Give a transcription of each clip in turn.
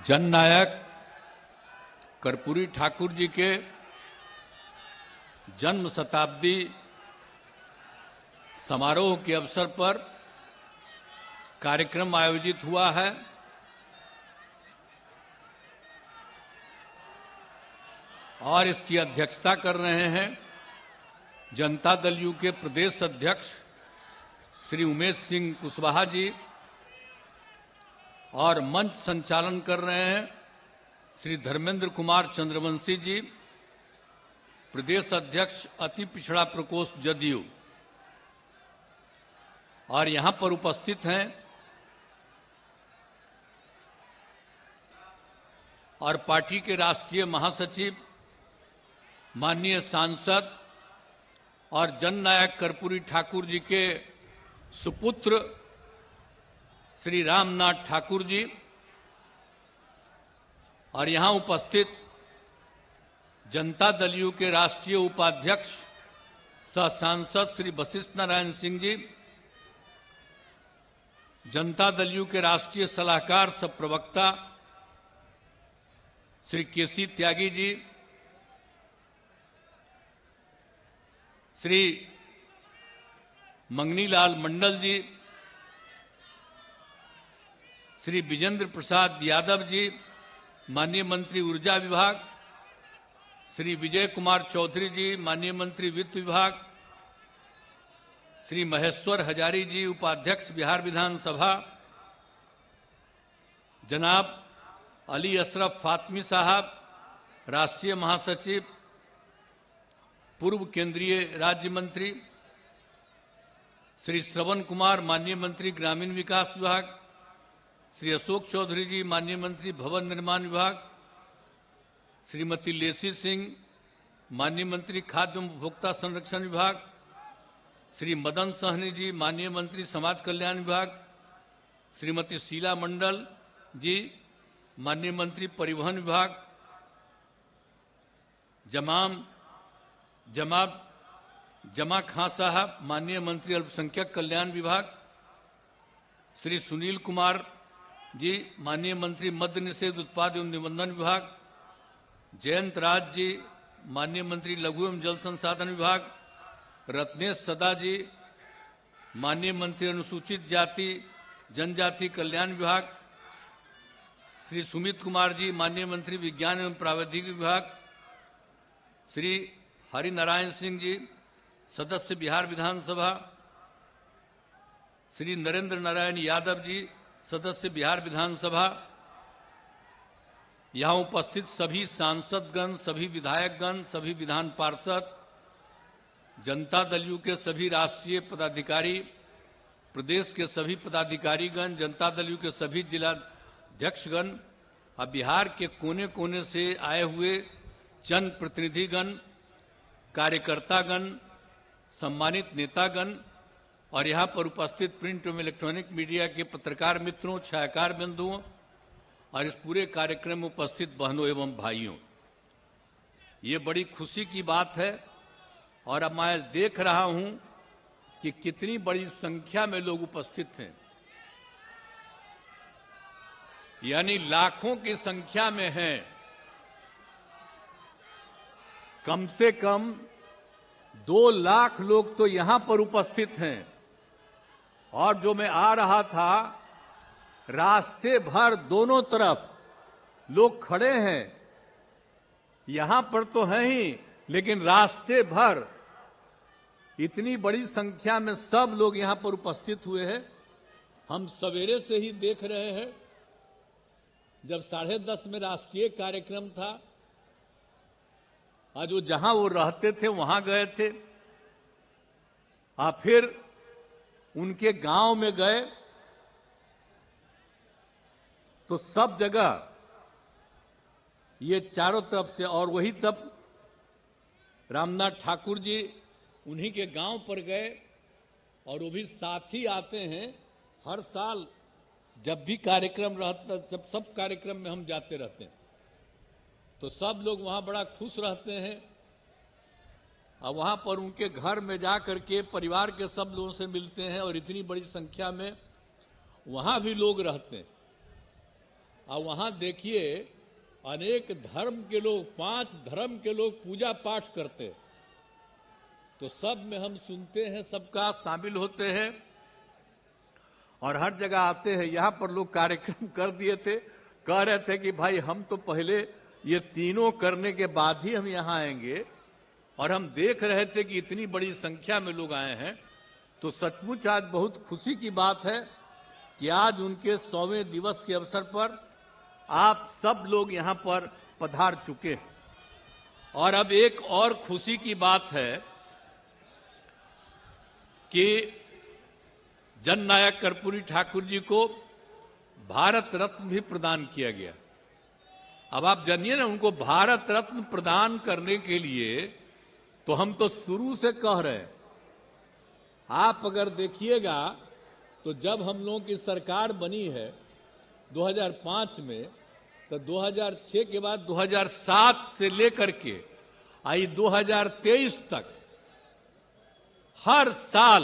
जननायक कर्पूरी ठाकुर जी के जन्म शताब्दी समारोह के अवसर पर कार्यक्रम आयोजित हुआ है। और इसकी अध्यक्षता कर रहे हैं जनता दल यू के प्रदेश अध्यक्ष श्री उमेश सिंह कुशवाहा जी, और मंच संचालन कर रहे हैं श्री धर्मेंद्र कुमार चंद्रवंशी जी, प्रदेश अध्यक्ष अति पिछड़ा प्रकोष्ठ जदयू। और यहां पर उपस्थित हैं और पार्टी के राष्ट्रीय महासचिव माननीय सांसद और जननायक कर्पूरी ठाकुर जी के सुपुत्र श्री रामनाथ ठाकुर जी, और यहां उपस्थित जनता दल यू के राष्ट्रीय उपाध्यक्ष सह सांसद श्री वशिष्ठ नारायण सिंह जी, जनता दल यू के राष्ट्रीय सलाहकार सह प्रवक्ता श्री केसी त्यागी जी, श्री मंगनीलाल मंडल जी, श्री विजेंद्र प्रसाद यादव जी, माननीय मंत्री ऊर्जा विभाग, श्री विजय कुमार चौधरी जी, माननीय मंत्री वित्त विभाग, श्री महेश्वर हजारी जी, उपाध्यक्ष बिहार विधानसभा, जनाब अली अशरफ फातमी साहब, राष्ट्रीय महासचिव, पूर्व केंद्रीय राज्य मंत्री, श्री श्रवण कुमार, माननीय मंत्री ग्रामीण विकास विभाग, श्री अशोक चौधरी जी, माननीय मंत्री भवन निर्माण विभाग, श्रीमती लेसी सिंह, माननीय मंत्री खाद्य एवं उपभोक्ता संरक्षण विभाग, श्री मदन सहनी जी, माननीय मंत्री समाज कल्याण विभाग, श्रीमती शीला मंडल जी, माननीय मंत्री परिवहन विभाग, जमा खां साहब, माननीय मंत्री अल्पसंख्यक कल्याण विभाग, श्री सुनील कुमार जी, माननीय मंत्री मद्य निषेध उत्पाद एवं निबंधन विभाग, जयंत राज जी, माननीय मंत्री लघु एवं जल संसाधन विभाग, रत्नेश सदा जी, माननीय मंत्री अनुसूचित जाति जनजाति कल्याण विभाग, श्री सुमित कुमार जी, माननीय मंत्री विज्ञान एवं प्रावैधिक विभाग, श्री हरिनारायण सिंह जी, सदस्य बिहार विधानसभा, श्री नरेंद्र नारायण यादव जी, सदस्य बिहार विधानसभा, यहां उपस्थित सभी सांसदगण, सभी विधायकगण, सभी विधान पार्षद, जनता दल यू के सभी राष्ट्रीय पदाधिकारी, प्रदेश के सभी पदाधिकारीगण, जनता दल यू के सभी जिलाध्यक्षगण, और बिहार के कोने कोने से आए हुए जन प्रतिनिधिगण, कार्यकर्तागण, सम्मानित नेतागण, और यहाँ पर उपस्थित प्रिंट एवं इलेक्ट्रॉनिक मीडिया के पत्रकार मित्रों, छायाकार बंधुओं, और इस पूरे कार्यक्रम में उपस्थित बहनों एवं भाइयों, ये बड़ी खुशी की बात है। और अब मैं देख रहा हूं कि कितनी बड़ी संख्या में लोग उपस्थित हैं, यानी लाखों की संख्या में हैं। कम से कम 2 लाख लोग तो यहां पर उपस्थित हैं। और जो मैं आ रहा था, रास्ते भर दोनों तरफ लोग खड़े हैं, यहां पर तो हैं ही, लेकिन रास्ते भर इतनी बड़ी संख्या में सब लोग यहां पर उपस्थित हुए हैं। हम सवेरे से ही देख रहे हैं, जब 10:30 में राष्ट्रीय कार्यक्रम था, आज वो जहां वो रहते थे वहां गए थे, फिर उनके गांव में गए, तो सब जगह ये चारों तरफ से, और वही तब रामनाथ ठाकुर जी उन्हीं के गांव पर गए, और वो भी साथ ही आते हैं हर साल, जब भी कार्यक्रम रहता, जब सब कार्यक्रम में हम जाते रहते हैं, तो सब लोग वहां बड़ा खुश रहते हैं। और वहां पर उनके घर में जा करके परिवार के सब लोगों से मिलते हैं, और इतनी बड़ी संख्या में वहां भी लोग रहते हैं। और वहां देखिए अनेक धर्म के लोग, 5 धर्म के लोग पूजा पाठ करते, तो सब में हम सुनते हैं, सबका शामिल होते हैं और हर जगह आते हैं। यहां पर लोग कार्यक्रम कर दिए थे, कह रहे थे कि भाई हम तो पहले ये तीनों करने के बाद ही हम यहां आएंगे, और हम देख रहे थे कि इतनी बड़ी संख्या में लोग आए हैं। तो सचमुच आज बहुत खुशी की बात है कि आज उनके 100वें दिवस के अवसर पर आप सब लोग यहां पर पधार चुके हैं। और अब एक और खुशी की बात है कि जननायक कर्पूरी ठाकुर जी को भारत रत्न भी प्रदान किया गया। अब आप जानिए ना, उनको भारत रत्न प्रदान करने के लिए तो हम तो शुरू से कह रहे हैं। आप अगर देखिएगा तो जब हम लोगों की सरकार बनी है 2005 में, तो 2006 के बाद 2007 से लेकर के आई 2023 तक हर साल,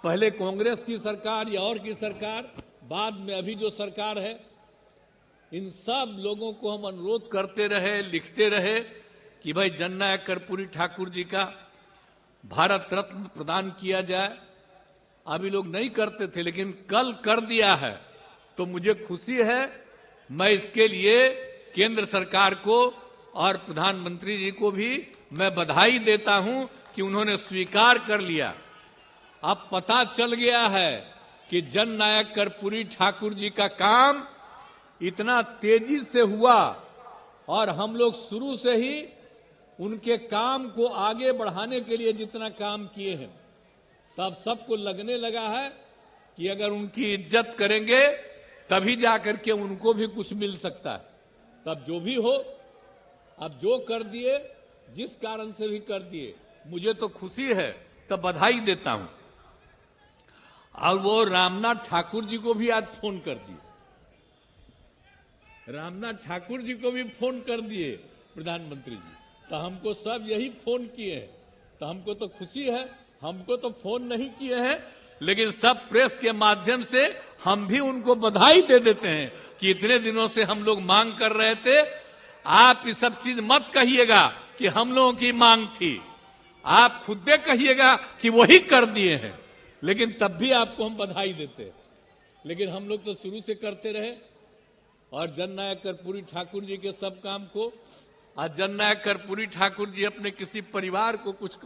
पहले कांग्रेस की सरकार या और की सरकार, बाद में अभी जो सरकार है, इन सब लोगों को हम अनुरोध करते रहे, लिखते रहे कि भाई जननायक कर्पूरी ठाकुर जी का भारत रत्न प्रदान किया जाए। अभी लोग नहीं करते थे, लेकिन कल कर दिया है, तो मुझे खुशी है। मैं इसके लिए केंद्र सरकार को और प्रधानमंत्री जी को भी मैं बधाई देता हूं कि उन्होंने स्वीकार कर लिया। अब पता चल गया है कि जननायक कर्पूरी ठाकुर जी का काम इतना तेजी से हुआ, और हम लोग शुरू से ही उनके काम को आगे बढ़ाने के लिए जितना काम किए हैं, तब सबको लगने लगा है कि अगर उनकी इज्जत करेंगे तभी जाकर के उनको भी कुछ मिल सकता है। तब जो भी हो, अब जो कर दिए, जिस कारण से भी कर दिए, मुझे तो खुशी है, तब बधाई देता हूं। और वो रामनाथ ठाकुर जी को भी आज फोन कर दिए, रामनाथ ठाकुर जी को भी फोन कर दिए प्रधानमंत्री जी। तो हमको सब यही फोन किए हैं, तो हमको तो खुशी है। हमको तो फोन नहीं किए हैं, लेकिन सब प्रेस के माध्यम से हम भी उनको बधाई दे देते हैं कि इतने दिनों से हम लोग मांग कर रहे थे। आप ये सब चीज मत कहिएगा कि हम लोगों की मांग थी, आप खुद दे कहिएगा कि वही कर दिए हैं, लेकिन तब भी आपको हम बधाई देते हैं। लेकिन हम लोग तो शुरू से करते रहे, और जननायक कर्पूरी ठाकुर जी के सब काम को, आज जननायक कर्पूरी ठाकुर जी अपने किसी परिवार को कुछ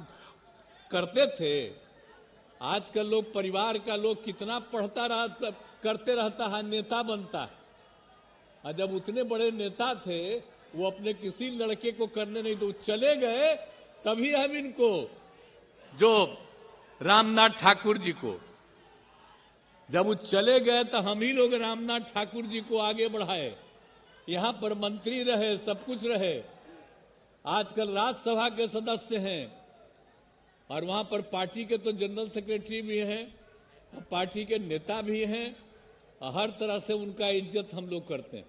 करते थे। आजकल लोग परिवार का लोग कितना करते रहता है, नेता बनता है। और जब उतने बड़े नेता थे, वो अपने किसी लड़के को करने नहीं दो, चले गए, तभी हम इनको, जो रामनाथ ठाकुर जी को, जब वो चले गए तो हम ही लोग रामनाथ ठाकुर जी को आगे बढ़ाए। यहां पर मंत्री रहे, सब कुछ रहे, आजकल राज्यसभा के सदस्य हैं, और वहां पर पार्टी के तो जनरल सेक्रेटरी भी हैं, पार्टी के नेता भी हैं, हर तरह से उनका इज्जत हम लोग करते हैं।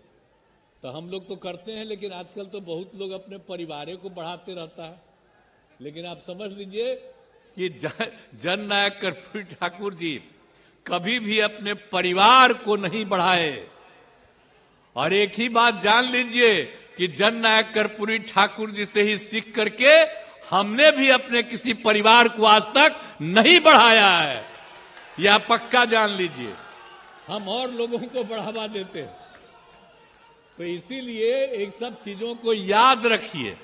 तो हम लोग तो करते हैं, लेकिन आजकल तो बहुत लोग अपने परिवार को बढ़ाते रहता है। लेकिन आप समझ लीजिए कि जननायक कर्पूरी ठाकुर जी कभी भी अपने परिवार को नहीं बढ़ाए। और एक ही बात जान लीजिए कि जननायक कर्पूरी ठाकुर जी से ही सीख करके हमने भी अपने किसी परिवार को आज तक नहीं बढ़ाया है, यह पक्का जान लीजिए। हम और लोगों को बढ़ावा देते हैं। तो इसीलिए एक सब चीजों को याद रखिए।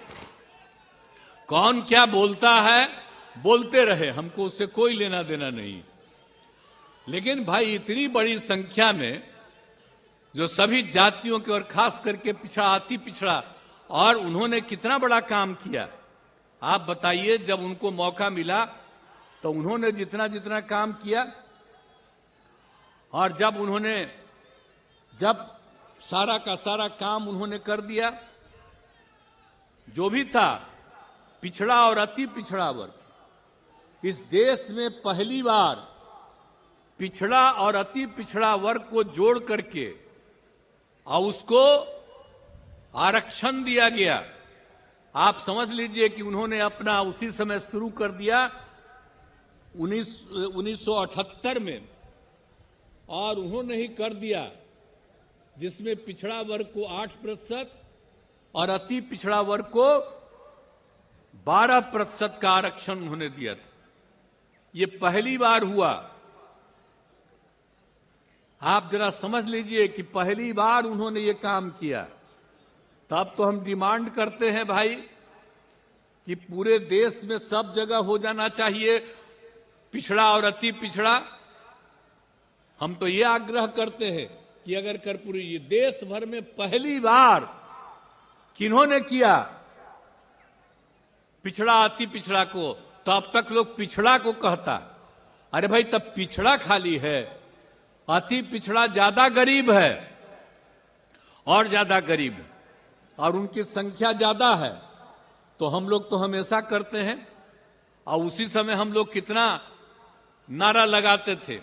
कौन क्या बोलता है, बोलते रहे, हमको उससे कोई लेना देना नहीं। लेकिन भाई इतनी बड़ी संख्या में जो सभी जातियों के और खास करके पिछड़ा, अति पिछड़ा, और उन्होंने कितना बड़ा काम किया। आप बताइए, जब उनको मौका मिला तो उन्होंने जितना जितना काम किया, और जब सारा का सारा काम उन्होंने कर दिया, जो भी था पिछड़ा और अति पिछड़ा वर्ग, इस देश में पहली बार पिछड़ा और अति पिछड़ा वर्ग को जोड़ करके और उसको आरक्षण दिया गया। आप समझ लीजिए कि उन्होंने अपना उसी समय शुरू कर दिया 1978 में, और उन्होंने ही कर दिया जिसमें पिछड़ा वर्ग को 8% और अति पिछड़ा वर्ग को 12% का आरक्षण उन्होंने दिया था। ये पहली बार हुआ। आप जरा समझ लीजिए कि पहली बार उन्होंने ये काम किया। तब तो हम डिमांड करते हैं भाई कि पूरे देश में सब जगह हो जाना चाहिए पिछड़ा और अति पिछड़ा। हम तो ये आग्रह करते हैं कि अगर कर्पूरी ये देश भर में पहली बार किन्होंने किया पिछड़ा अति पिछड़ा को, तो अब तक लोग पिछड़ा को कहता। अरे भाई तब पिछड़ा खाली है, अति पिछड़ा ज्यादा गरीब है और ज्यादा गरीब है और उनकी संख्या ज्यादा है। तो हम लोग तो हमेशा करते हैं और उसी समय हम लोग कितना नारा लगाते थे